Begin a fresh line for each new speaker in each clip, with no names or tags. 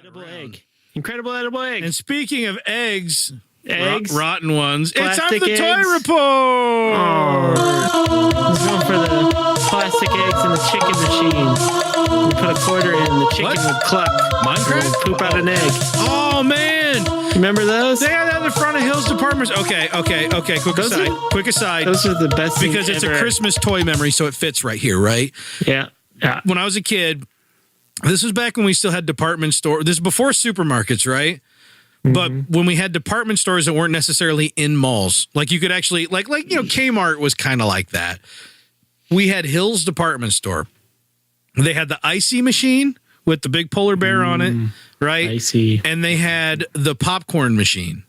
Edible egg. Incredible edible egg.
And speaking of eggs, rotten ones,
Plastic
it's time for the toy report.
Let's go for the plastic eggs in the chicken machine. We put a quarter in, the chicken would cluck.
Minecraft?
Would poop out an egg.
Oh, man.
Remember those?
They had that in the front of Hills Departments. Okay. Quick aside.
Those are the best things
because it's
ever.
a Christmas toy memory, so it fits right here, right?
Yeah.
When I was a kid, this was back when we still had department stores. This is before supermarkets, right? But when we had department stores that weren't necessarily in malls, like you could actually, like Kmart was kind of like that. We had Hills Department Store. They had the icy machine with the big polar bear on it, right?
Icy. And
they had the popcorn machine.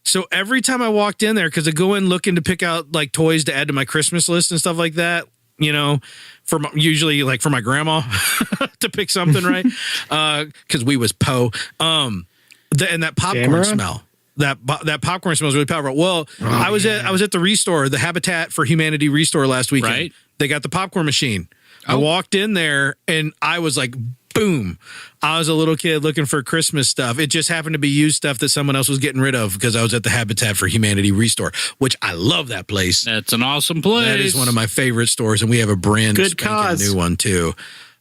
So every time I walked in there, because I go in looking to pick out like toys to add to my Christmas list and stuff like that, usually like for my grandma to pick something, right? Because we was and that popcorn smell, that popcorn smell is really powerful. Well, I was at the Restore, the Habitat for Humanity Restore last weekend.
Right.
They got the popcorn machine. I walked in there and I was like, boom. I was a little kid looking for Christmas stuff. It just happened to be used stuff that someone else was getting rid of because I was at the Habitat for Humanity Restore, which I love that place.
That's an awesome place.
That is one of my favorite stores, and we have a brand
good cause
new one too.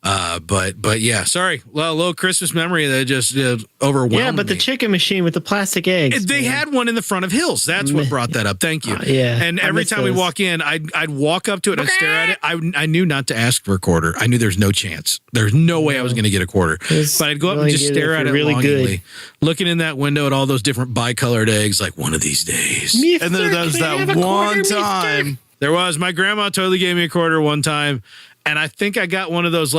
But yeah, sorry. Well, a little Christmas memory that just overwhelmed me.
Yeah, but the chicken machine with the plastic eggs.
They had one in the front of Hills. That's what brought that up. Thank you.
Yeah.
And every time we walk in, I'd walk up to it and I'd stare at it. I knew not to ask for a quarter. I knew there's no chance. There's no way I was going to get a quarter. But I'd go up and just stare at it longingly, looking in that window at all those different bicolored eggs, like one of these days.
And then there's that one time.
There was. My grandma totally gave me a quarter one time. And I think I got one of those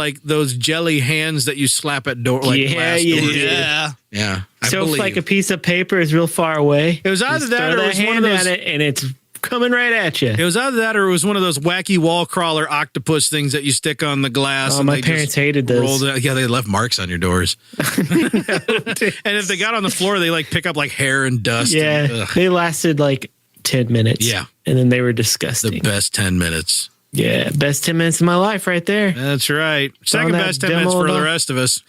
jelly hands that you slap at door, like glass doors. Yeah.
So if like a piece of paper is real far away,
it was either that or it was one of those,
and it's coming right at you.
It was either that or it was one of those wacky wall crawler octopus things that you stick on the glass.
Oh,
and
my parents hated those.
Yeah, they left marks on your doors. And if they got on the floor, they like pick up like hair and dust.
Yeah, they lasted like 10 minutes.
Yeah,
and then they were disgusting.
The best 10 minutes.
Yeah, best 10 minutes of my life right there.
That's right. Second best 10 minutes for the rest of us.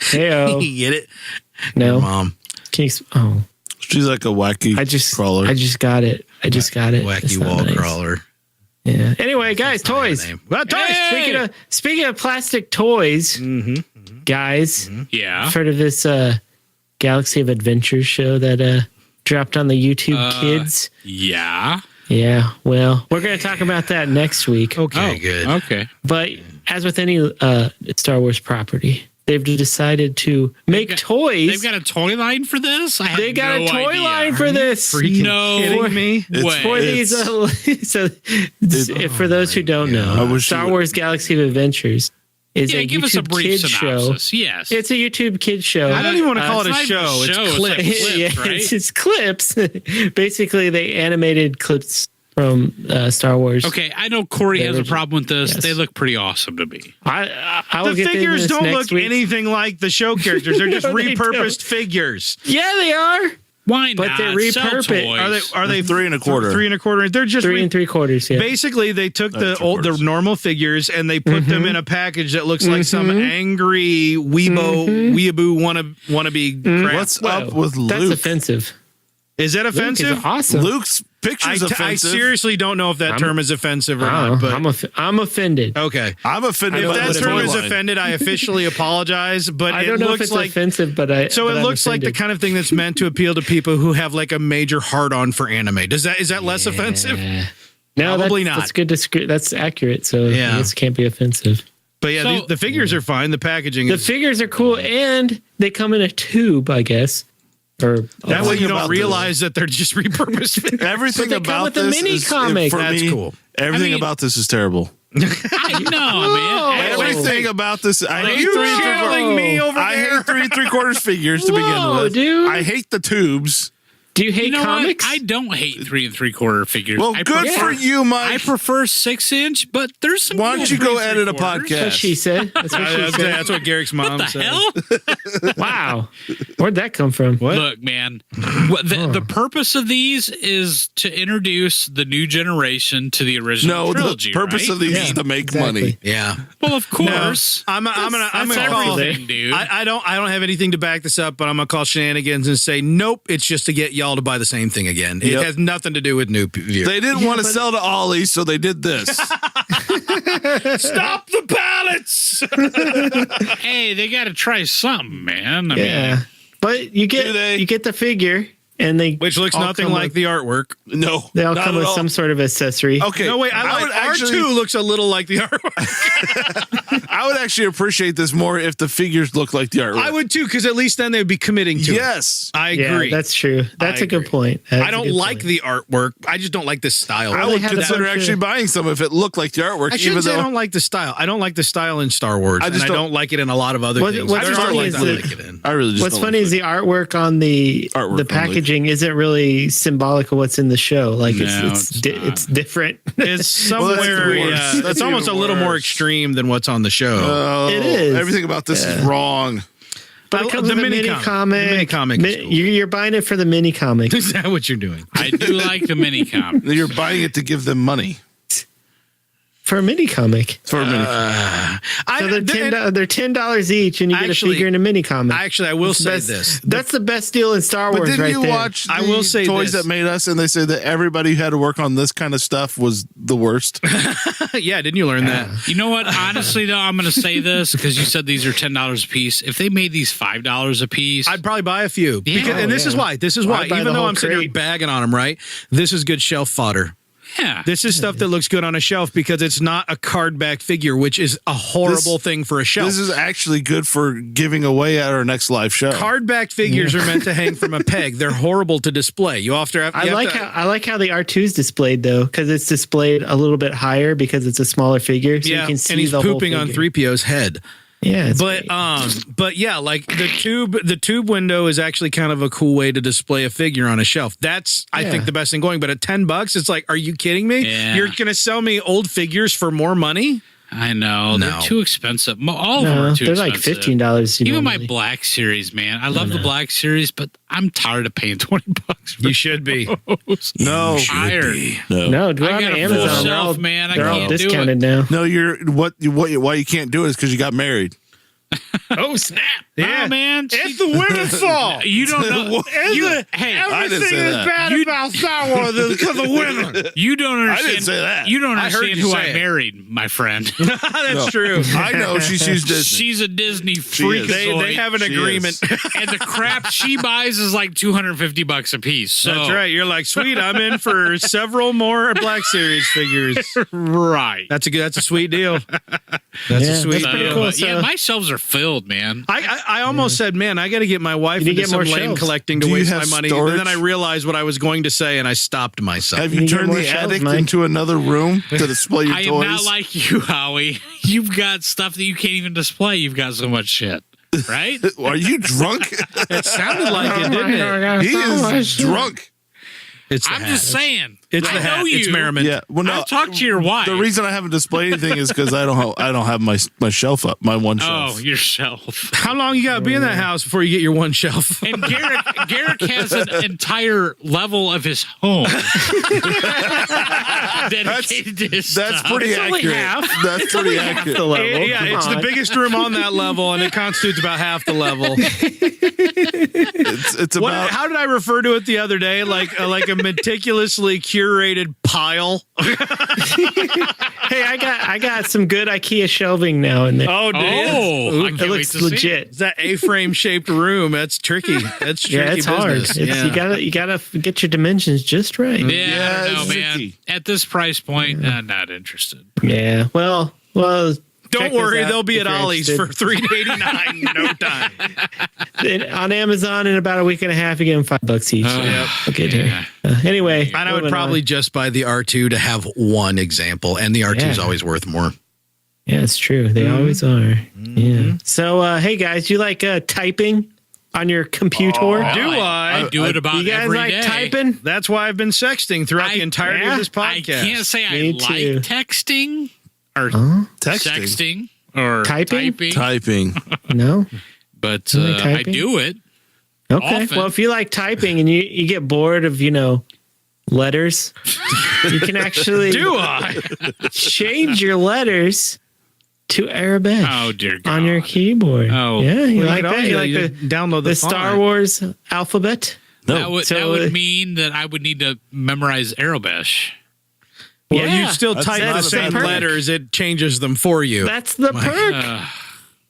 Hey-o.
You get it?
No.
Your mom.
She's like a wacky crawler.
I just got it.
Wacky wall crawler.
Yeah. Anyway, guys, toys.
Well, toys.
Hey! Speaking of plastic toys, guys.
Yeah.
I've heard of this Galaxy of Adventures show that dropped on the YouTube Kids.
Yeah.
Yeah, well, we're going to talk about that next week.
Okay, good.
Okay.
But as with any Star Wars property, they've decided to make toys.
They've got a toy line for this?
They got a toy line for this.
No
kidding me?
For these, for those who don't know, Star Wars Galaxy of Adventures is a
give us a
YouTube
brief
kids
synopsis.
show.
Yes.
It's a YouTube kids show.
I don't even want to call it a
not
show.
even a
It's
show.
clips.
It's like clips, right?
It's clips. Basically, they animated clips from Star Wars.
Okay, I know Corey has a problem with this.
Yes.
They look pretty awesome to me.
I will
The
get
figures
into this
don't
next
look
week.
anything like the show characters. They're just
No, they
repurposed
don't.
figures.
Yeah, they are.
Why
But
not?
they
Sell
repurpose-
toys.
Are they
3 1/4?
3 1/4. They're just
3 3/4. Yeah.
basically they took the
3/4.
normal figures and they put them in a package that looks like some angry weeaboo wannabe crap.
What's up with Luke?
That's offensive.
Is that
Luke
offensive?
is awesome.
Luke's picture's
I
offensive.
seriously don't know if that term is offensive or not. But
I'm offended.
okay.
I'm offended
If
by
that
the
term
toy
is
line.
offended, I officially apologize. But
I don't know if it's offensive, but it
looks like the kind of thing that's meant to appeal to people who have like a major hard-on for anime. Is that less offensive?
No,
Probably not.
That's good. That's accurate. So I guess it can't be offensive.
But yeah,
So-
the figures are fine. The packaging
The
is
figures are cool, and they come in a tube, I guess. Or
that way you don't
about
realize that they're just repurposed figures.
Everything
But they come
about
with a
this
mini
is
comic.
for
That's
me,
cool.
Everything
I mean-
about this is terrible.
I know, man.
Everything about this. I hate
you
3
channeling me over
I
there?
hate 3 3/4 figures to begin
Whoa,
with.
dude.
I hate the tubes.
Do you hate
You know
comics?
what? I don't hate 3 3/4 figures.
Well, good for you, Mike.
I prefer 6-inch, but there's some.
Why don't you go edit a
podcast?
That's what she said. That's what she said.
That's what Garrick's mom
What the
said.
hell?
Wow. Where'd that come from?
What?
Look, man, the purpose of these is to introduce the new generation to the original trilogy.
The purpose
right?
of these is to make money.
Yeah.
Well, of course.
I'm gonna
That's
call.
everything, dude.
I don't have anything to back this up, but I'm gonna call shenanigans and say nope. It's just to get y'all to buy the same thing again. It
Yep.
has nothing to do with new viewers.
They didn't want to sell to Ollie, so they did this.
Stop the pallets.
Hey, they got to try something, man. I
Yeah.
mean,
But you
Do they?
get the figure, and they
Which looks
all
nothing
come
like
with,
the artwork.
No,
They all
not
come
at
with
all.
some sort of accessory.
Okay,
No, wait.
I would actually,
R2 looks a little like the artwork.
I would actually appreciate this more if the figures look like the artwork.
I would too, because at least then they'd be committing to it.
Yes,
I
Yeah,
agree.
that's true. That's
I
a good
agree.
point. That's
I
a
don't
good
like
point.
the artwork. I just don't like the style.
I
they
would
had a
consider
bunch
actually
of-
buying some if it looked like the artwork.
I
even
shouldn't say I
though
don't like the style. I don't like the style in Star Wars,
I
and
just
I
don't-
don't like it in a lot of other
What's
things.
funny
There are
is
ones I
that-
like it in.
I really just
What's
don't
funny
like
is
it.
the artwork on the
Artwork
packaging isn't really symbolic of what's in the show. Like
No,
it's
it's not.
it's different.
It's
Well, that's
somewhere.
the worst.
yeah,
That's
it's almost a
even
little more
worse.
extreme than what's on the show.
Oh,
It is.
Everything about this is wrong.
But it comes
the
with a
mini
mini
comic.
comic.
The mini comic is cool.
You're buying it for the mini comic.
Is that what you're doing?
I do like the mini comic.
You're buying it to give them money
For a mini comic.
for a minute.
So they're $10 each, and you get a
Actually-
figure in a mini comic.
Actually, I will
That's the
say
best-
this.
That's the best deal in Star
But
Wars,
didn't
right
you
there.
watch
I will
the
say
Toys
this.
That Made Us, and they said that everybody who had to work on this kind of stuff was the worst?
Yeah, didn't you learn that?
You know what? Honestly, though, I'm going to say this because you said these are $10 a piece. If they made these $5 a piece,
I'd probably buy a few.
Yeah.
Because, and this is why. This is why.
I'd buy
Even
the
though
whole
I'm sitting here
crate.
bagging on them, right? This is good shelf fodder.
yeah.
This is stuff that looks good on a shelf because it's not a card back figure, which is a horrible thing for a shelf.
This is actually good for giving away at our next live show.
Card back figures are meant to hang from a peg. They're horrible to display. You have to have.
I like how the R2's displayed though, because it's displayed a little bit higher because it's a smaller figure, so you can see
and he's
the whole
pooping on
figure.
3PO's head.
Yeah, it's
But
great.
but yeah, like the tube window is actually kind of a cool way to display a figure on a shelf. That's I think
Yeah.
the best thing going. But at $10, it's like, are you kidding me?
Yeah.
You're gonna sell me old figures for more money?
I know.
No.
They're too expensive. All of them
No,
are too
they're
expensive.
like $15.
Even my
normally.
Black Series, man. I love the Black Series, but I'm tired of paying $20 for
You should be.
those.
No,
Tired.
No, go
I
on
got a
Amazon.
full
They're
shelf,
all,
man. I
they're all
can't do
discounted
it.
now.
no. Why you can't do it is because you got married.
Oh snap!
Yeah, man.
It's the women's fault.
You don't know. Hey,
I didn't say that.
bad about Star Wars is because of women.
you don't understand.
didn't say that.
You don't
I heard
understand
you
who
say
I
it.
married, my friend.
That's true.
I know she's Disney.
She's a Disney
is.
freak.
They have an
She
agreement.
and the crap she buys is like $250 a piece. So
That's right. You're like, sweet. I'm in for several more Black Series figures.
right.
That's a sweet deal. That's a sweet
that's pretty
deal.
cool.
Yeah,
So-
my shelves are filled, man.
I almost said, man, I got to get my wife
You need
into
to get
some
more
lame
shelves.
collecting to
Do you
waste my
have
money.
storage?
And then I realized what I was going to say, and I stopped myself.
Have
You
you
get
turned
more
the
shelves,
attic
Mike.
into another room to display your
I am
toys?
not like you, Howie. You've got stuff that you can't even display. You've got so much shit, right?
Are you drunk?
It sounded like it, didn't it?
He is drunk.
It's the
I'm
hat.
just saying.
It's the
I
hat.
know
It's
you.
merriment.
Yeah. Well, no.
I've talked to your wife.
The reason I haven't displayed anything is because I don't have my shelf up, my one shelf.
Oh, yourself.
How long you got to be in that house before you get your one shelf?
And Garrick has an entire level of his home dedicated to his
That's
stuff.
pretty
It's only
accurate.
half.
That's pretty accurate.
The level.
Yeah,
Come
it's the
on.
biggest room on that level, and it constitutes about half the level.
It's
What,
about.
how did I refer to it the other day? Like a meticulously curated pile.
Hey, I got some good IKEA shelving now in there.
Oh, dude.
Oh, I can't
it
wait
looks
to see.
legit.
It's that A-frame shaped room. That's tricky. That's tricky
Yeah, it's hard.
business.
You gotta get your dimensions just right.
Yeah,
Yeah,
I don't know,
it's
man.
tricky.
At this price point, not interested.
Yeah. Well.
Don't
check
worry,
this out
they'll be
if
at
you're
Ollie's
interested.
for $3.89 in no time.
On Amazon in about a week and a half. You get them $5 each.
Yep.
Okay, dear. Anyway,
And I would
moving
probably
on.
just buy the R2 to have one example, and the R2 is
Yeah.
always worth more.
Yeah, it's true. They always are. Yeah. So, hey guys, you like typing? on your computer?
Do I?
I do it about
You guys
every
like
day.
typing?
That's why I've been sexting throughout the entirety of this
I
podcast.
can't say I
Me
like
too.
texting or
Texting.
sexting or
Typing?
Typing.
No.
but
Only
I
typing?
do it.
Okay.
Often.
Well, if you like typing and you get bored of, letters, you can actually
Do I?
change your letters to Arabic
Oh dear God!
on your keyboard.
Oh.
Yeah, you
Well,
like
could
that?
also
You like
just download
the
font.
Star Wars alphabet?
That would
So,
that would mean that I would need to memorize Arabic.
Well,
Yeah,
you still
that's
type
not
the
a
same
bad perk.
letters. It changes them for you.
That's the perk.
Uh,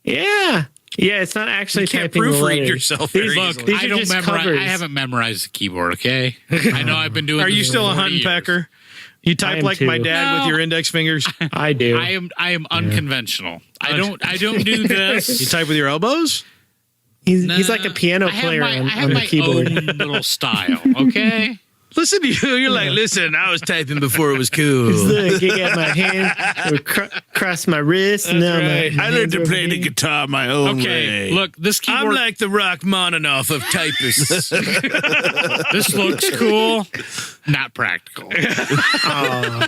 Yeah. Yeah, it's not actually
You can't
typing the
proofread
letters.
yourself
These,
very
look,
easily.
these
I
are
don't
just
memorize.
covers.
I haven't memorized the keyboard. Okay, I know I've been doing.
Are you
this
still a
for 40
hunting
years.
pecker? You
I
type
am
like my
too.
dad with
No.
your index fingers.
I do.
I am unconventional. I don't do this.
You type with your elbows?
He's like a piano
I have
player
my,
on,
I have
on the
my
keyboard.
own little style. Okay.
Listen to you. You're like, listen, I was typing before it was cool.
Look, you got my hand across my wrist. And now
right.
my
I learned to
hands
play
over
the
here.
guitar my own
Okay.
way.
Look, this
I'm
keyboard.
like the Rachmaninoff of typists.
This looks cool. Not practical.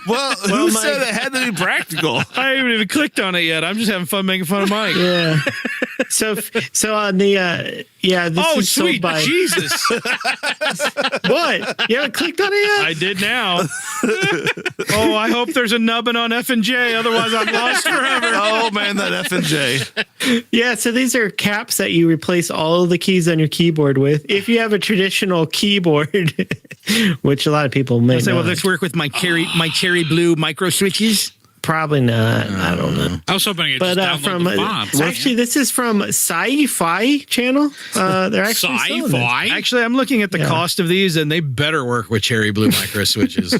Well, who said it had to be practical?
I haven't even clicked on it yet. I'm just having fun making fun of Mike.
Yeah. So on the this
Oh,
is sold
sweet
by
Jesus.
what? You haven't clicked on it yet?
I did now. Oh, I hope there's a nubbin on F and J. Otherwise, I'm lost forever.
Oh man, that F and J.
Yeah, so these are caps that you replace all of the keys on your keyboard with. If you have a traditional keyboard, which a lot of people may
Say,
not.
well, let's work with my cherry blue micro switches.
Probably not. I don't know.
I was hoping I could
But
just download
from
the fonts.
actually, this is from Sci-Fi channel. They're actually selling it.
Sci-fi.
Actually, I'm looking at the cost of these, and they better work with cherry blue micro switches.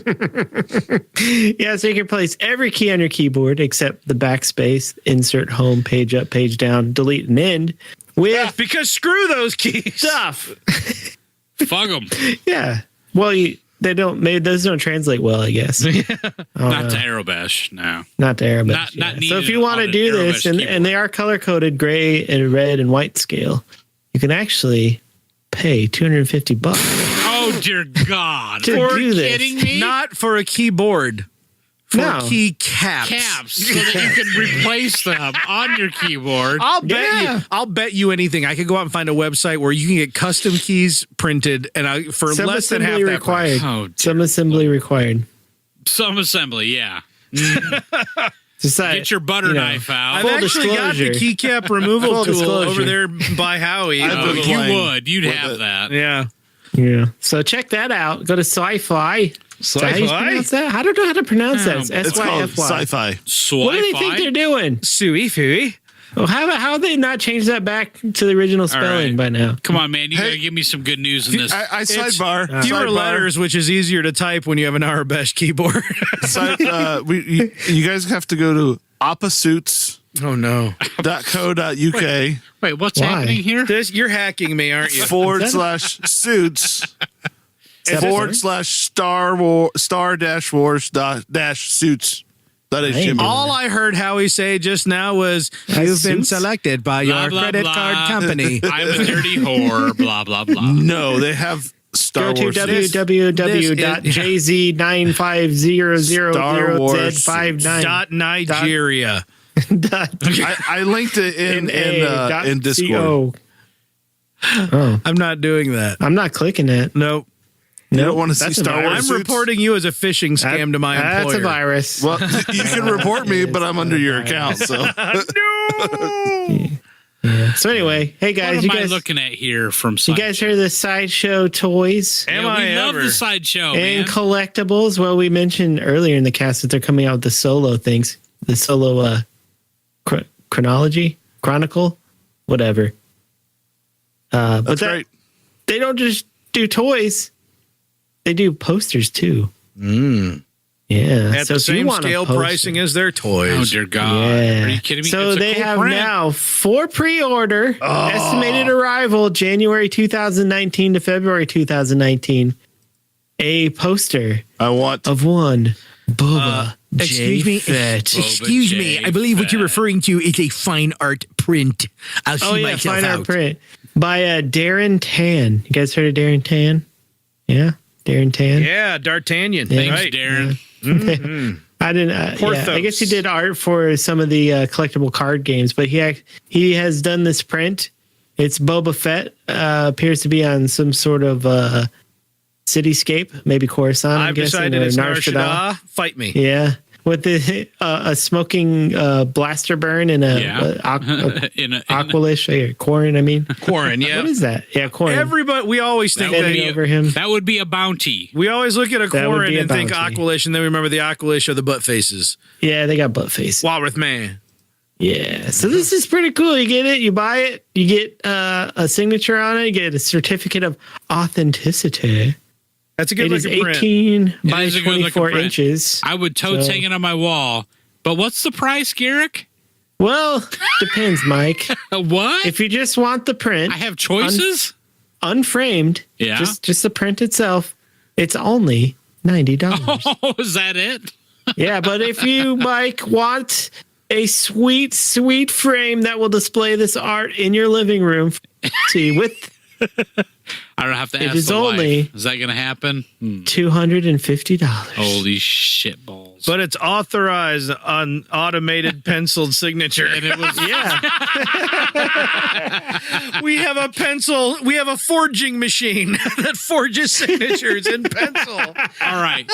Yeah, so you can replace every key on your keyboard except the backspace, insert home, page up, page down, delete and end with
Because screw those keys.
stuff.
Fuck them.
Yeah. Well, they don't. Maybe those don't translate well. I guess
Not to Arabic. No.
not to Arabic.
Not
So
needed
if you want to
on an
do this,
Arabic
and they are color coded gray and red and white scale, you can actually pay $250
Oh dear God!
To
Are
do
you
this.
kidding me?
Not for a keyboard. For
No.
key caps.
Caps so that you can replace them on your keyboard.
I'll bet
Yeah.
you. I'll bet you anything. I could go out and find a website where you can get custom keys printed, and for
Some
less than half
assembly
that price.
required.
Oh, dear.
Some assembly required.
Some assembly, yeah.
Just like,
Get your butter
you know,
knife out.
I've
Full
actually got the
disclosure.
keycap removal
Full
tool
disclosure.
over there by Howie.
I've
Oh,
been
you
playing
would. You'd
with
have
it.
that.
Yeah.
Yeah. So check that out. Go to Sci-Fi. Is that how you
Sci-Fi?
pronounce that? I don't know how to pronounce that. It's
It's called
S-Y-F-Y.
sci-fi.
What do they think they're doing?
Suey fooey.
Well, how have they not changed that back to the original spelling
right.
by now?
Come on, man. You
Hey.
gotta give me some good news in this.
I sidebar.
Fewer
sidebar.
letters, which is easier to type when you have an Arabesh keyboard.
You guys have to go to opposutes.co.uk
Oh no!
Wait, what's
Why?
happening here?
You're hacking me, aren't you?
/suits /star-wars-suits. That is
Hey,
Jimmy.
All I heard Howie say just now was, "You've been
suits?
selected by
Blah,
your
blah,
credit
blah.
card company."
I'm a dirty whore. Blah blah blah.
No, they have Star
Go to
Wars.
www.jz95000z59.
Dot Nigeria.
I linked it in Discord.
Oh,
I'm not doing that.
I'm not clicking that.
Nope.
You don't want to see
That's a
Star
virus.
Wars
I'm
suits?
reporting you as a phishing scam to my employer.
That's a virus.
Well, you can report me, but I'm under your account. So
So anyway, hey guys,
What
you
am I
guys,
looking at here from?
you
Sideshow?
guys heard the Sideshow toys
Am
Yeah,
I
we love
ever?
the sideshow,
and
man.
collectibles? Well, we mentioned earlier in the cast that they're coming out with the solo things, the solo chronicle, whatever. But
that's right.
they don't just do toys; they do posters too. Yeah,
At
so
the
if you
same
want a
scale
poster-
pricing as their
Oh
toys.
dear God!
Yeah.
Are you kidding me?
So
It's a
they
cool
have
print.
now for pre-order, estimated arrival January 2019 to February 2019, a poster
I want.
of one Boba J. Fett.
Excuse
Boba
me.
J.
I believe what you're
Fett.
referring to is a fine art print. I'll see
Oh yeah,
myself
fine
out.
art print. by Darren Tan. You guys heard of Darren Tan? Yeah, Darren Tan.
Yeah, D'Artagnan.
Yeah.
Thanks,
Right.
Darren.
I didn't. I guess he did art for some of the collectible card games, but he has done this print. It's Boba Fett. Appears to be on some sort of cityscape, maybe Coruscant.
I've decided it's Nar Shaddaa. Fight me.
Yeah, with the a smoking blaster burn and a Aqualish or Quarren. I mean,
Quarren, yeah.
what is that? Yeah, Quarren.
Everybody, we always think
Standing over him.
That would be a bounty.
we always look at a
That would
Quarren
be a
and think
bounty.
Aqualish, and then we remember the Aqualish are the butt faces.
Yeah, they got butt face.
Walrus man.
Yeah, so this is pretty cool. You get it, you buy it, you get a signature on it, you get a certificate of authenticity.
That's a good
It is
looking print.
18 by
is a good looking
24
print.
inches.
I would totes
So-
hanging on my wall. But what's the price, Garrick?
Well, depends, Mike.
What?
If you just want the print,
I have choices?
unframed,
Yeah.
just the print itself, it's only $90.
Oh, is that it?
Yeah, but if you, Mike, want a sweet, sweet frame that will display this art in your living room, see, with
I don't have to
It
ask
is
the wife.
only-
Is that going to happen?
$250.
Holy shit balls.
But it's authorized on automated penciled signature.
and it was
Yeah.
We have a pencil. We have a forging machine that forges signatures in pencil.
all right.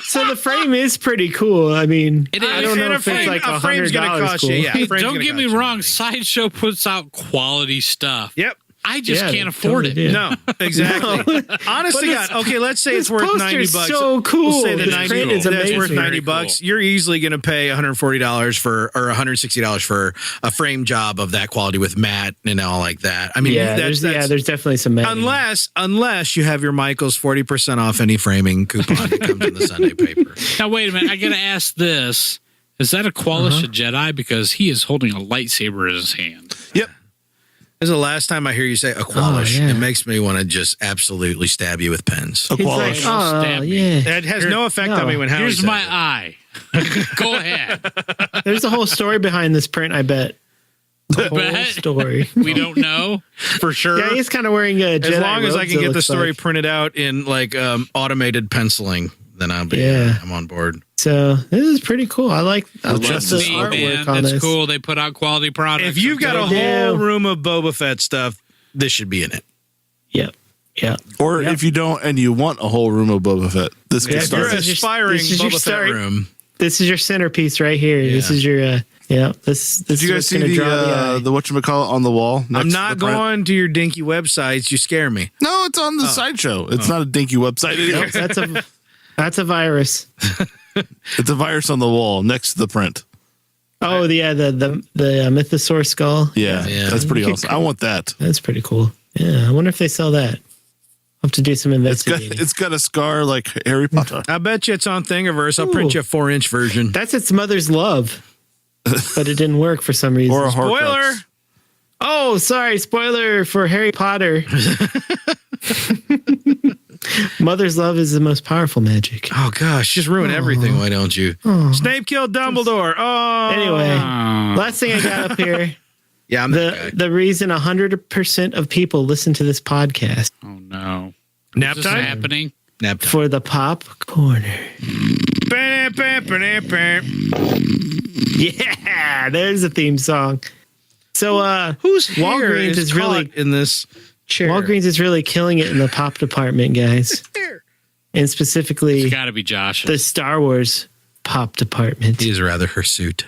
So the frame is pretty cool. I mean,
It
I
is.
don't know
And
if it's like
a frame's gonna
$100
cost
cool.
you. Yeah, a frame's
Don't
gonna
get me
cost you
wrong.
money.
Sideshow puts out quality stuff.
Yep.
I just
Yeah,
can't
they
afford
totally
it.
do.
No, exactly. Honest to
But
God. Okay, let's say it's worth $90.
So cool.
We'll say the
This
90
print is
that's
amazing.
worth
Very
$90.
cool.
You're easily going to pay $140 for or $160 for a frame job of that quality with matte and all like that. I mean,
Yeah,
that's
there's definitely some matting.
unless you have your Michaels 40% off any framing coupon that comes in the Sunday paper.
Now, wait a minute. I got to ask this. Is that a Qualish a Jedi? Because he is holding a lightsaber in his hand.
Yep. This is the last time I hear you say Aqualish.
yeah.
It makes me want to just absolutely stab you with pens.
He's like,
Aqualish.
oh,
Stab me.
yeah.
It has no effect on me when Howie
Here's
says
my
it.
eye. Go ahead.
There's a whole story behind this print, I bet. The whole
Bet.
story.
We don't know for sure.
Yeah, he's kind of wearing a Jedi
As long as I
robes,
can
it
get the
looks
story
like.
printed out in like automated penciling, then I'll be
Yeah.
I'm on board.
So this is pretty cool. I like the
Justice
See,
artwork
man,
on
that's
this.
cool. They put out quality products.
If you've got a
They
whole
do.
room of Boba Fett stuff, this should be in it.
Yep. Yeah.
Or if you don't and you want a whole room of Boba Fett, this
Yeah,
can
If
start.
you're
This is your-
aspiring
this is your
Boba Fett
start.
room.
This is your centerpiece right here. This
Yeah.
is your this
Did you guys see the whatchamacallit on the wall?
I'm
next
not
to the print?
going to your dinky websites. You scare me.
No, it's on the sideshow. It's not a dinky website. anymore.
that's a virus.
It's a virus on the wall next to the print.
Oh yeah, the Mythosaur skull.
Yeah,
Yeah.
that's pretty
You could
awesome. I want that.
That's pretty cool. Yeah, I wonder if they sell that. I'll have to do some investigating.
It's got a scar like Harry Potter.
I bet you it's on Thingiverse. I'll print you a 4-inch version.
That's its mother's love, but it didn't work for some reason.
Or a
Spoiler.
Horcrux.
Oh, sorry, spoiler for Harry Potter. Mother's love is the most powerful magic.
Oh gosh, just ruin everything. Why don't you? Snape killed Dumbledore. Oh,
Anyway, last thing I got up here.
yeah, I'm that guy.
The reason 100% of people listen to this podcast
Oh no!
Nap
Is this
time.
happening?
Nap time.
for the pop corner. Yeah, there's a theme song. So
Whose hair
Walgreens
is
is really-
caught in this chair?
Walgreens is really killing it in the pop department, guys. And specifically
It's got to be Josh.
the Star Wars pop department.
He is rather hirsute.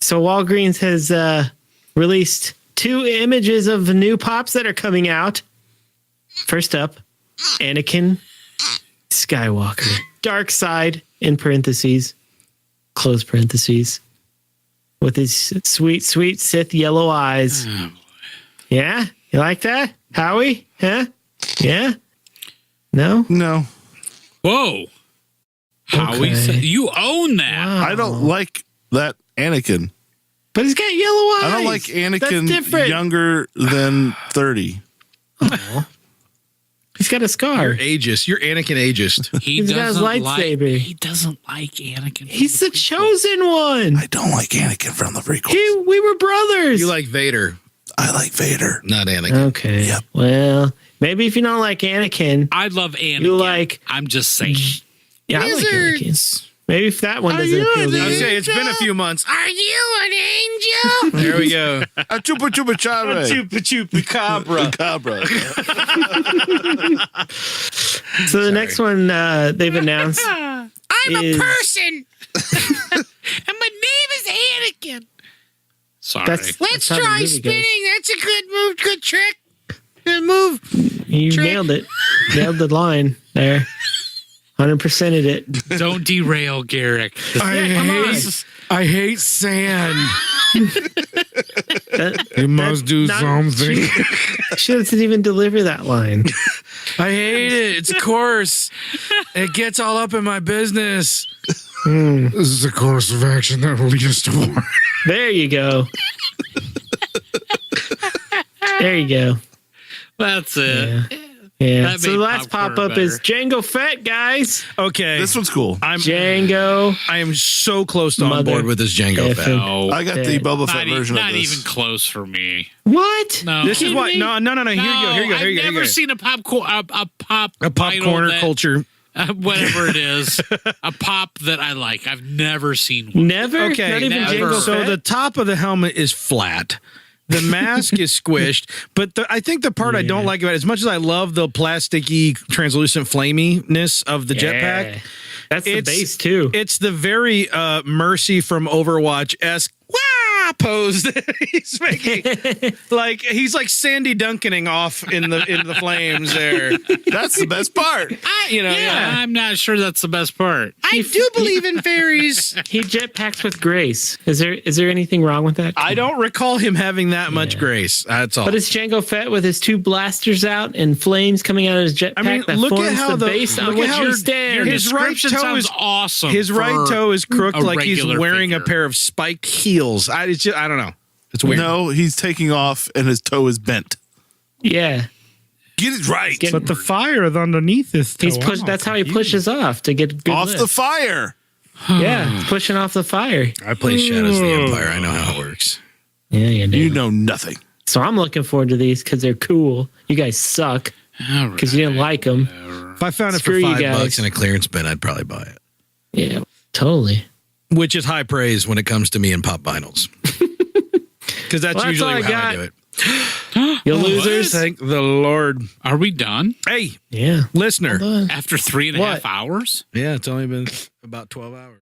So Walgreens has released 2 images of the new pops that are coming out. First up, Anakin Skywalker. Dark side in parentheses, close parentheses, with his sweet, sweet Sith yellow eyes.
Oh,
Yeah? You like that? Howie? Huh? Yeah? No?
No,
Whoa! Howie,
Okay.
you own that.
Wow.
I don't like that Anakin.
But he's got yellow eyes.
I don't like
That's
Anakin
different.
younger than 30.
He's got a scar.
You're ageist. You're Anakin ageist.
He
He's got his
doesn't
lightsaber.
like. He doesn't like Anakin.
He's the chosen one.
I don't like Anakin from the prequels.
We were brothers.
You like Vader.
I like Vader.
Not Anakin.
Okay.
Yep.
Well, maybe if you don't like Anakin,
I love Anakin.
you like.
I'm just saying.
Yeah, I like Anakin. Maybe if that one doesn't appeal to
I was
you.
saying, it's been a few months. Are you an angel? There we go.
A chupa chupa chare.
Chupa chupa cabra.
Cabra.
So the next one they've announced.
I'm
is-
a person. And my name is Anakin.
Sorry.
That's
Let's
how the
try
movie
spinning.
goes.
That's a good move. Good trick. Good move.
You nailed it. Nailed the line there. 100%ed it.
Don't derail, Garrick.
I hate sand. You must do
not-
something.
She doesn't even deliver that line.
I hate it. It's coarse. It gets all up in my business. This is a course of action that will lead us to war.
There you go. There you go.
That's it.
Yeah. Yeah.
That
So the
made
last
popcorn
pop up is
better.
Django Fett, guys.
Okay.
This one's cool.
Django.
I am so close to on
Mother
board with this Django
effing-
Fett.
No.
I got the Boba Fett version
not
of this.
even close for me.
What?
No.
This is what? No. Here you go. Here you go. Here you go.
I've
Here you
never
go.
seen a popcorn, a
A popcorn
that,
culture.
whatever it is, a pop that I like. I've never seen one.
Never?
Okay.
Not even
never.
Django
So
Fett?
the top of the helmet is flat. The mask is squished, but I think the part I don't like about it, as much as I love the plasticky, translucent flaminess of the jetpack,
That's the
It's-
base, too.
it's the very Mercy from Overwatch-esque pose that he's making. Like he's like Sandy Duncaning off in the flames there.
That's the best part.
I'm not sure that's the best part.
I do believe in fairies.
He jetpacks with grace. Is there anything wrong with that?
I don't recall him having that much grace. That's all.
But it's Django Fett with his two blasters out and flames coming out of his jetpack.
I mean,
that
look at
forms
how
the
the-
base on
look at
which
how
he
your-
stands.
his right
description
toe
sounds
is-
awesome.
his right
for
toe is crooked
a
like he's
regular
wearing a
figure.
pair of spiked heels. I don't know. It's weird.
No, he's taking off and his toe is bent.
Yeah.
Get it right.
Get-
But the fire is underneath his toe.
He's push. That's how he pushes off to get good
Off
lift.
the fire.
Yeah, he's pushing off the fire.
I play Shadows of the Empire. I know how it works.
Yeah, you do.
You know nothing.
So I'm looking forward to these because they're cool. You guys suck
All
because you didn't like them.
If I found
Screw
it
you
for
guys.
$5 in a clearance bin, I'd probably buy it.
Yeah, totally.
Which is high praise when it comes to me and pop vinyls. Because that's
Well, that's
usually
all I
how I
got.
do it.
You losers.
Thank the Lord.
Are we done
Hey,
Yeah.
listener.
Hold on.
after 3.5
What?
hours?
Yeah, it's only been about 12 hours.